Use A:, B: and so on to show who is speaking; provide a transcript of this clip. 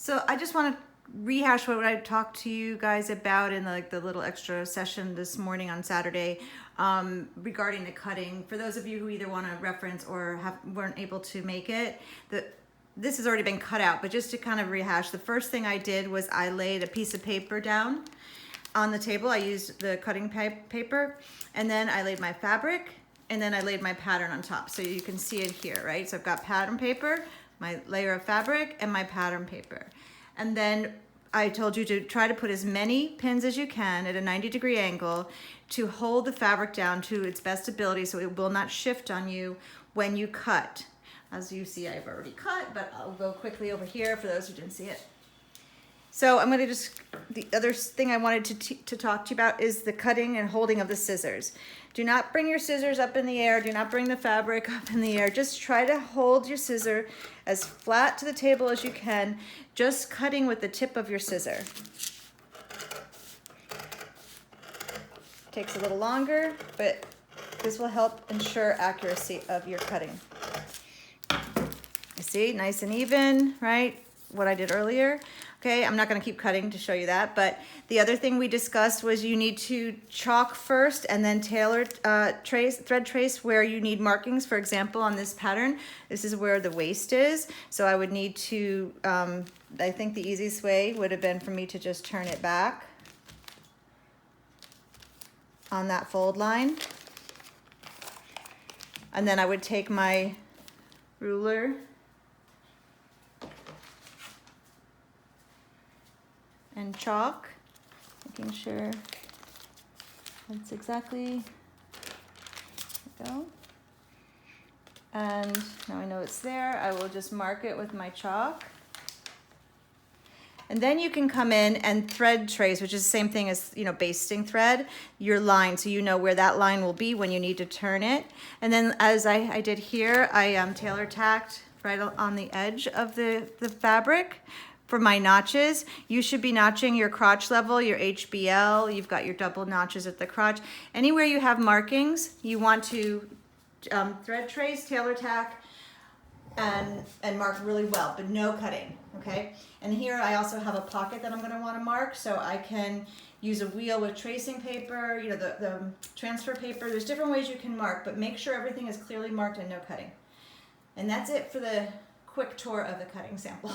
A: So I just want to rehash what I talked to you guys about in the little extra session this morning on Saturday regarding the cutting. For those of you who either want to reference or weren't able to make it, this has already been cut out, but just to kind of rehash, the first thing I did was I laid a piece of paper down on the table. I used the cutting paper, and then I laid my fabric, and then I laid my pattern on top. So you can see it here, right? So I've got pattern paper, my layer of fabric, and my pattern paper. And then I told you to try to put as many pins as you can at a 90-degree angle to hold the fabric down to its best ability so it will not shift on you when you cut. As you see, I've already cut, but I'll go quickly over here for those who didn't see it. So I'm going to the other thing I wanted to talk to you about is the cutting and holding of the scissors. Do not bring your scissors up in the air. Do not bring the fabric up in the air. Just try to hold your scissor as flat to the table as you can, just cutting with the tip of your scissor. Takes a little longer, but this will help ensure accuracy of your cutting. You see, nice and even, right? What I did earlier. Okay, I'm not going to keep cutting to show you that, but the other thing we discussed was you need to chalk first and then tailor thread trace where you need markings. For example, on this pattern, this is where the waist is, so I would need to, I think the easiest way would have been for me to just turn it back on that fold line, and then I would take my ruler and chalk, making sure that's exactly, there we go. And now I know it's there, I will just mark it with my chalk. And then you can come in and thread trace, which is the same thing as, basting thread, your line, so you know where that line will be when you need to turn it. And then as I did here, I tailor tacked right on the edge of the fabric. For my notches, you should be notching your crotch level, your HBL, you've got your double notches at the crotch. Anywhere you have markings, you want to thread trace, tailor tack, and mark really well, but no cutting, okay? And here I also have a pocket that I'm gonna wanna mark, so I can use a wheel with tracing paper, the transfer paper. There's different ways you can mark, but make sure everything is clearly marked and no cutting. And that's it for the quick tour of the cutting sample.